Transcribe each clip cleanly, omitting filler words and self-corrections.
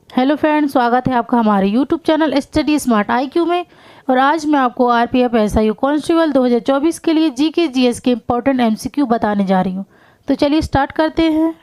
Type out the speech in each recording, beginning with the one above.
Hello friends, स्वागत है आपका हमारे YouTube channel study smart IQ में। और आज मैं आपको आरपीएफ एसआईयू कांस्टेबल 2024 के लिए जीके जीएस के इंपॉर्टेंट एमसीक्यू बताने जा रही हूँ। तो चलिए स्टार्ट करते हैं।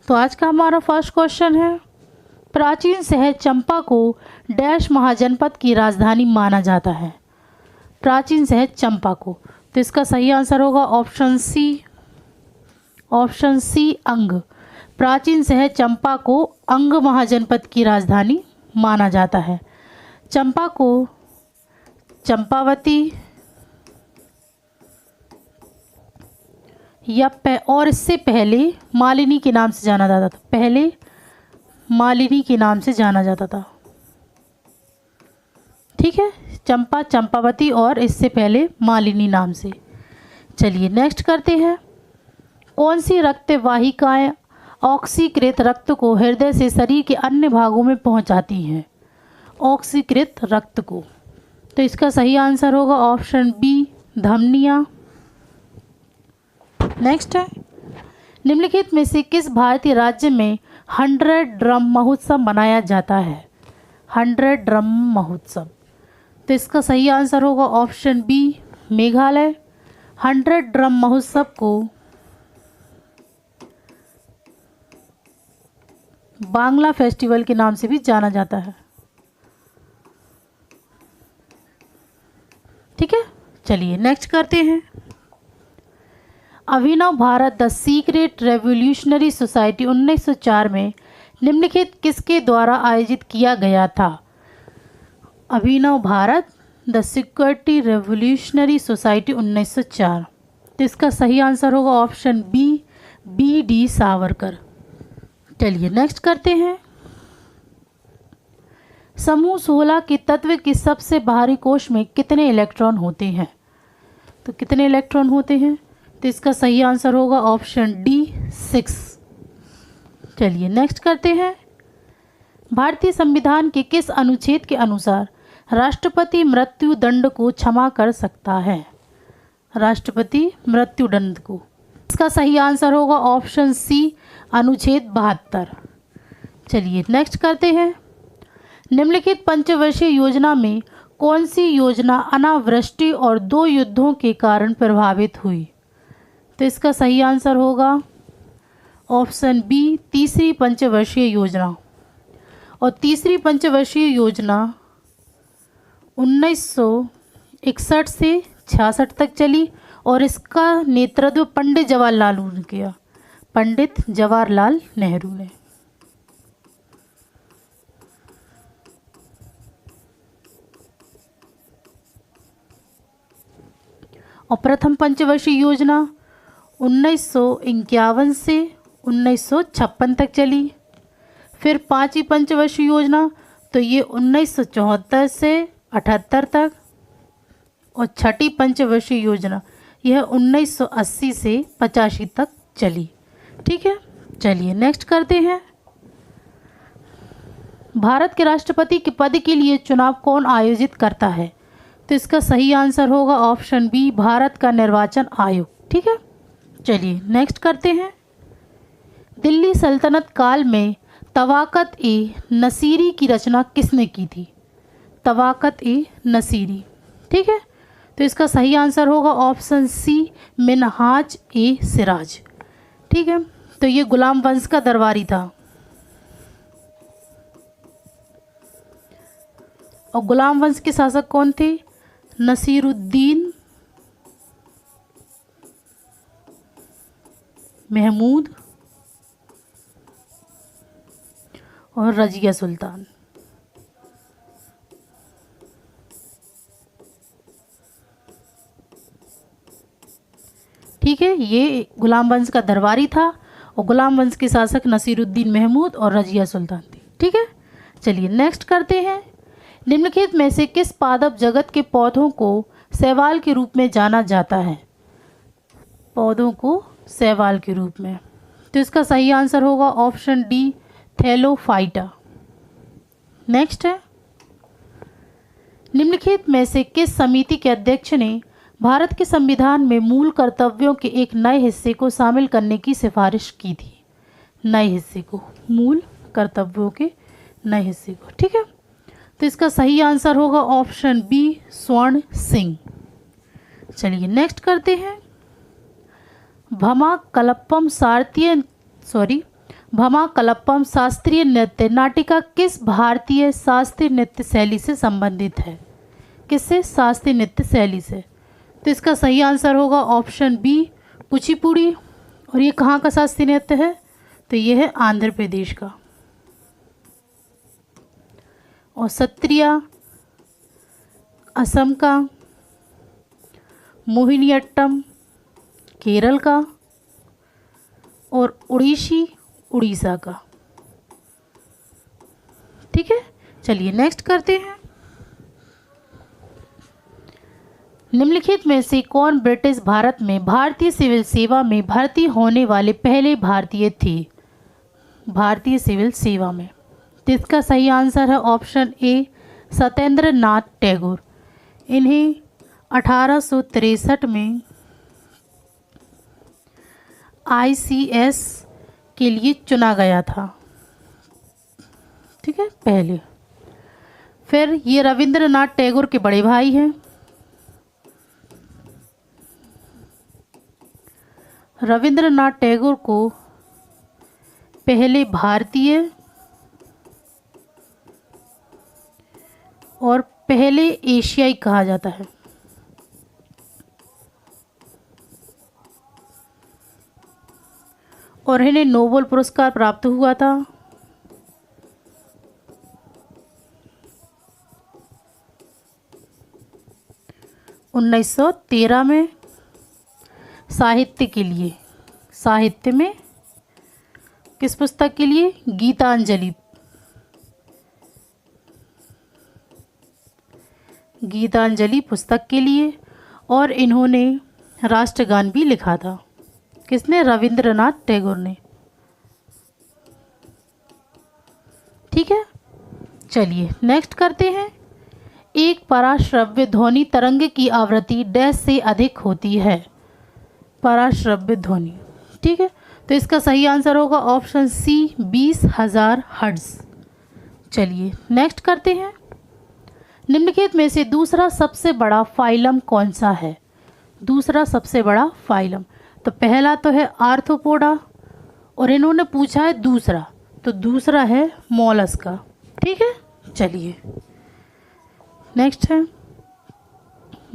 तो आज का हमारा फर्स्ट क्वेश्चन है, प्राचीन शहर चंपा को डैश महाजनपद की राजधानी माना जाता है। प्राचीन शहर चंपा को, तो इसका सही आंसर होगा ऑप्शन सी अंग। प्राचीन शहर चंपा को अंग महाजनपद की राजधानी माना जाता है। चंपा को चंपावती और इससे पहले मालिनी के नाम से जाना जाता था। पहले मालिनी के नाम से जाना जाता था। ठीक है, चंपा, चंपावती और इससे पहले मालिनी नाम से। चलिए नेक्स्ट करते हैं। कौन सी रक्त वाहिकाएं ऑक्सीकृत रक्त को हृदय से शरीर के अन्य भागों में पहुंचाती हैं? ऑक्सीकृत रक्त को, तो इसका सही आंसर होगा ऑप्शन बी धमनियाँ। नेक्स्ट है, निम्नलिखित में से किस भारतीय राज्य में 100 ड्रम महोत्सव मनाया जाता है? 100 ड्रम महोत्सव, तो इसका सही आंसर होगा ऑप्शन बी मेघालय। 100 ड्रम महोत्सव को बांग्ला फेस्टिवल के नाम से भी जाना जाता है। ठीक है, चलिए नेक्स्ट करते हैं। Abhinav Bharat the secret revolutionary society 1904 में निम्नलिखित किसके द्वारा आयोजित किया गया था? Abhinav Bharat the security revolutionary society 1904, तो इसका सही आंसर होगा ऑप्शन बी डी सावरकर। चलिए नेक्स्ट करते हैं। समूह 16 के तत्व के सबसे बाहरी कोश में कितने इलेक्ट्रॉन होते हैं? तो कितने इलेक्ट्रॉन होते हैं? तो इसका सही आंसर होगा ऑप्शन डी 6। चलिए नेक्स्ट करते हैं। भारतीय संविधान के किस अनुच्छेद के अनुसार राष्ट्रपति मृत्यु दंड को क्षमा कर सकता है? राष्ट्रपति मृत्यु दंड को, इसका सही आंसर होगा ऑप्शन सी अनुच्छेद 72। चलिए नेक्स्ट करते हैं। निम्नलिखित पंचवर्षीय योजना में कौन सी योजना अनावृष्टि और 2 युद्धों के कारण प्रभावित हुई? तो इसका सही आंसर होगा ऑप्शन बी तीसरी पंचवर्षीय योजना। और तीसरी पंचवर्षीय योजना 1961 से 66 तक चली और इसका नेतृत्व पंडित जवाहरलाल नेहरू ने किया। पंडित जवाहरलाल नेहरू ने। और प्रथम पंचवर्षीय योजना 1951 से 1956 तक चली। फिर पांचवी पंचवर्षीय योजना, तो ये 1974 से 78 तक। और छठी पंचवर्षीय योजना यह 1980 से 85 तक चली। ठीक है, चलिए नेक्स्ट करते हैं। भारत के राष्ट्रपति के पद के लिए चुनाव कौन आयोजित करता है? तो इसका सही आंसर होगा ऑप्शन बी भारत का निर्वाचन आयोग। ठीक है, चलिए नेक्स्ट करते हैं। दिल्ली सल्तनत काल में तवाक़त ए नसीरी की रचना किसने की थी? तवाक़त ए नसीरी। ठीक है, तो इसका सही आंसर होगा ऑप्शन सी मिनहाज ए सिराज। ठीक है, तो ये गुलाम वंश का दरबारी था। और गुलाम वंश के शासक कौन थे? नसीरुद्दीन महमूद और रजिया सुल्तान। ठीक है, ये गुलाम वंश का दरबारी था और गुलाम वंश के शासक नसीरुद्दीन महमूद और रजिया सुल्तान थी। ठीक है, चलिए नेक्स्ट करते हैं। निम्नलिखित में से किस पादप जगत के पौधों को शैवाल के रूप में जाना जाता है? पौधों को शैवाल के रूप में, तो इसका सही आंसर होगा ऑप्शन डी थैलोफाइटा। नेक्स्ट है, निम्नलिखित में से किस समिति के अध्यक्ष ने भारत के संविधान में मूल कर्तव्यों के एक नए हिस्से को शामिल करने की सिफारिश की थी? नए हिस्से को, मूल कर्तव्यों के नए हिस्से को। ठीक है, तो इसका सही आंसर होगा ऑप्शन बी स्वर्ण सिंह। चलिए नेक्स्ट करते हैं। भमा कलप्पम शास्त्रीय नृत्य नाटिका किस भारतीय शास्त्रीय नृत्य शैली से संबंधित है? किससे? शास्त्रीय नृत्य शैली से। तो इसका सही आंसर होगा ऑप्शन बी कुचिपुड़ी। और ये कहाँ का शास्त्रीय नृत्य है? तो ये है आंध्र प्रदेश का। और सत्रिया असम का, मोहिनीअट्टम केरल का और उड़ीसी उड़ीसा का। ठीक है, चलिए नेक्स्ट करते हैं। निम्नलिखित में से कौन ब्रिटिश भारत में भारतीय सिविल सेवा में भर्ती होने वाले पहले भारतीय थे? भारतीय सिविल सेवा में, तो इसका सही आंसर है ऑप्शन ए सत्येंद्र नाथ टैगोर। इन्हें 1863 में ICS के लिए चुना गया था। ठीक है, पहले। फिर ये रविंद्रनाथ टैगोर के बड़े भाई हैं। रविंद्रनाथ टैगोर को पहले भारतीय और पहले एशियाई कहा जाता है। और इन्हें नोबेल पुरस्कार प्राप्त हुआ था। उन्नीस 1913 में साहित्य के लिए। साहित्य में किस पुस्तक के लिए? गीतांजलि। गीतांजलि पुस्तक के लिए। और इन्होंने राष्ट्रगान भी लिखा था। किसने? रविंद्रनाथ टैगोर ने। ठीक है, चलिए नेक्स्ट करते हैं। एक पराश्रव्य ध्वनि तरंग की आवृत्ति डैश से अधिक होती है? पराश्रव्य ध्वनि। ठीक है, तो इसका सही आंसर होगा ऑप्शन सी 20,000 हर्ट्ज। चलिए नेक्स्ट करते हैं। निम्नलिखित में से दूसरा सबसे बड़ा फाइलम कौन सा है? दूसरा सबसे बड़ा फाइलम, तो पहला तो है आर्थ्रोपोडा और इन्होंने पूछा है दूसरा, तो दूसरा है मोलस्का। ठीक है, चलिए नेक्स्ट है।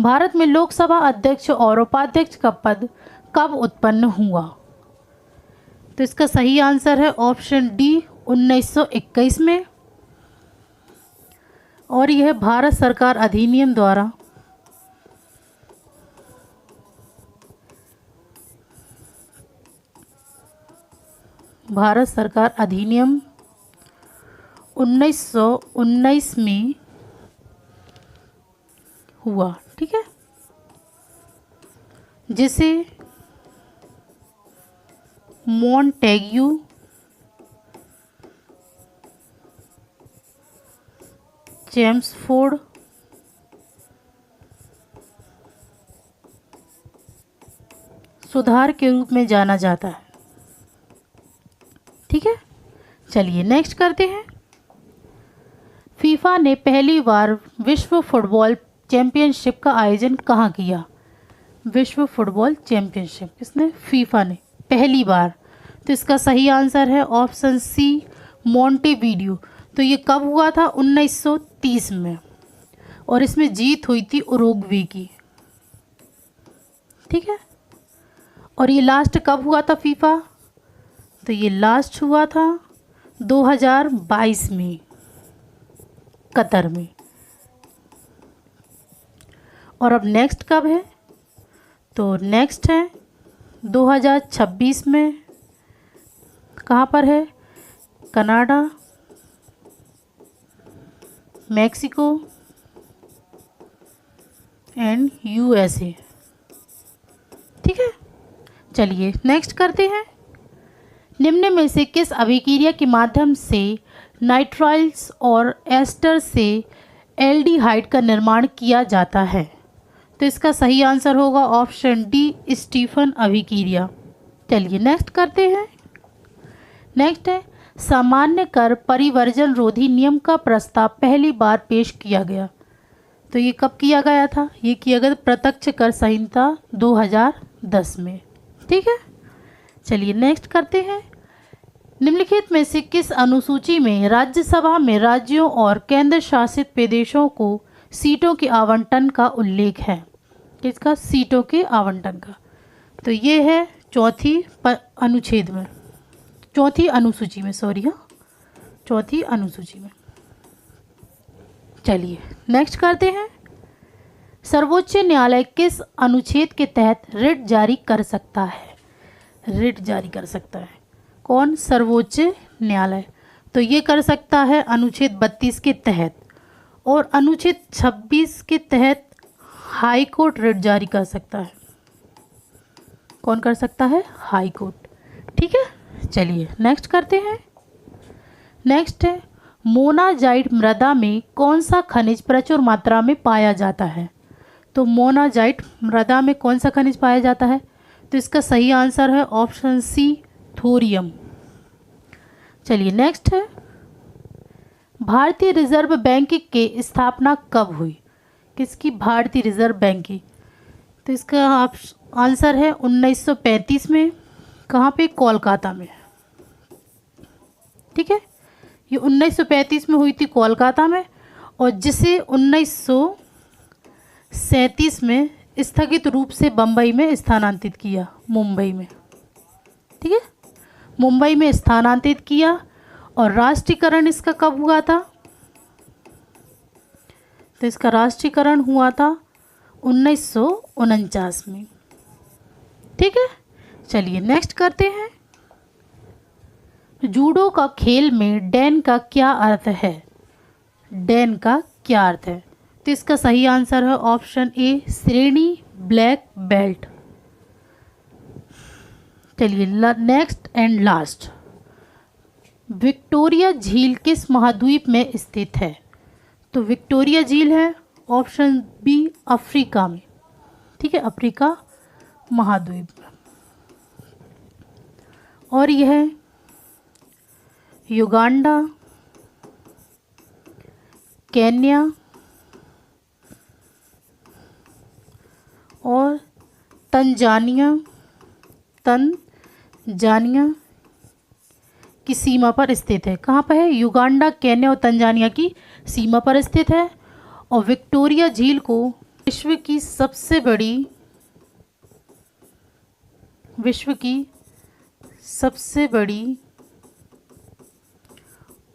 भारत में लोकसभा अध्यक्ष और उपाध्यक्ष का पद कब उत्पन्न हुआ? तो इसका सही आंसर है ऑप्शन डी 1921 में। और यह भारत सरकार अधिनियम द्वारा भारत सरकार अधिनियम 1919 में हुआ। ठीक है, जिसे मॉन्टेग्यू चेम्सफोर्ड सुधार के रूप में जाना जाता है। ठीक है, चलिए नेक्स्ट करते हैं। फीफा ने पहली बार विश्व फुटबॉल चैंपियनशिप का आयोजन कहाँ किया? विश्व फुटबॉल चैंपियनशिप किसने? फीफा ने, पहली बार। तो इसका सही आंसर है ऑप्शन सी मोंटेवीडियो। तो ये कब हुआ था? 1930 में। और इसमें जीत हुई थी उरुग्वे की। ठीक है, और ये लास्ट कब हुआ था फीफा? तो ये लास्ट हुआ था 2022 में कतर में। और अब नेक्स्ट कब है? तो नेक्स्ट है 2026 में। कहाँ पर है? Canada, Mexico and USA। ठीक है, चलिए नेक्स्ट करते हैं। निम्न में से किस अभिक्रिया के माध्यम से नाइट्राइल्स और एस्टर से एल्डिहाइड का निर्माण किया जाता है? तो इसका सही आंसर होगा ऑप्शन डी स्टीफन अभिक्रिया। चलिए नेक्स्ट करते हैं। नेक्स्ट है सामान्य कर परिवर्जन रोधी नियम का प्रस्ताव पहली बार पेश किया गया? तो ये कब किया गया था? ये किया गया प्रत्यक्ष कर संहिता 2010 में। ठीक है, चलिए नेक्स्ट करते हैं। निम्नलिखित में से किस अनुसूची में राज्यसभा में राज्यों और केंद्र शासित प्रदेशों को सीटों के आवंटन का उल्लेख है? किसका? सीटों के आवंटन का। तो ये है चौथी अनुच्छेद में, चौथी अनुसूची में, सॉरी हाँ, चौथी अनुसूची में। चलिए नेक्स्ट करते हैं। सर्वोच्च न्यायालय किस अनुच्छेद के तहत रिट जारी कर सकता है? रिट जारी कर सकता है कौन? सर्वोच्च न्यायालय। तो ये कर सकता है अनुच्छेद 32 के तहत, और अनुच्छेद 26 के तहत हाई कोर्ट रिट जारी कर सकता है। कौन कर सकता है? High court. ठीक है, चलिए नेक्स्ट करते हैं। नेक्स्ट है मोनाजाइट मृदा में कौन सा खनिज प्रचुर मात्रा में पाया जाता है? तो मोनाजाइट मृदा में कौन सा खनिज पाया जाता है? तो इसका सही आंसर है ऑप्शन सी, थोरियम। चलिए नेक्स्ट है भारतीय रिजर्व बैंक की स्थापना कब हुई? किसकी? भारतीय रिजर्व बैंक की। तो इसका आंसर है 1935 में। कहाँ पे? कोलकाता में। ठीक है, ये 1935 में हुई थी कोलकाता में, और जिसे 1937 में स्थगित रूप से बम्बई में स्थानांतरित किया, मुंबई में। ठीक है, मुंबई में स्थानांतरित किया। और राष्ट्रीयकरण इसका कब हुआ था? तो इसका राष्ट्रीयकरण हुआ था 1949 में। ठीक है, चलिए नेक्स्ट करते हैं। जूडो का खेल में डैन का क्या अर्थ है? डैन का क्या अर्थ है? तो इसका सही आंसर है ऑप्शन ए, श्रेणी, ब्लैक बेल्ट। चलिए नेक्स्ट एंड लास्ट। विक्टोरिया झील किस महाद्वीप में स्थित है? तो विक्टोरिया झील है ऑप्शन बी, अफ्रीका में। ठीक है, अफ्रीका महाद्वीप में। और यह युगांडा, केन्या और तंजानिया की सीमा पर स्थित है। कहाँ पर है? युगांडा, केन्या और तंजानिया की सीमा पर स्थित है। और विक्टोरिया झील को विश्व की सबसे बड़ी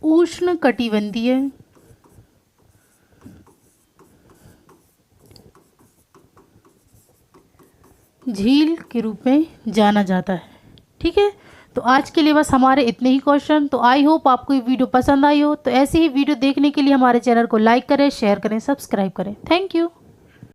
उष्णकटिबंधीय झील के रूप में जाना जाता है। ठीक है, तो आज के लिए बस हमारे इतने ही क्वेश्चन। तो आई होप आपको ये वीडियो पसंद आई हो। तो ऐसे ही वीडियो देखने के लिए हमारे चैनल को लाइक करें, शेयर करें, सब्सक्राइब करें। Thank you.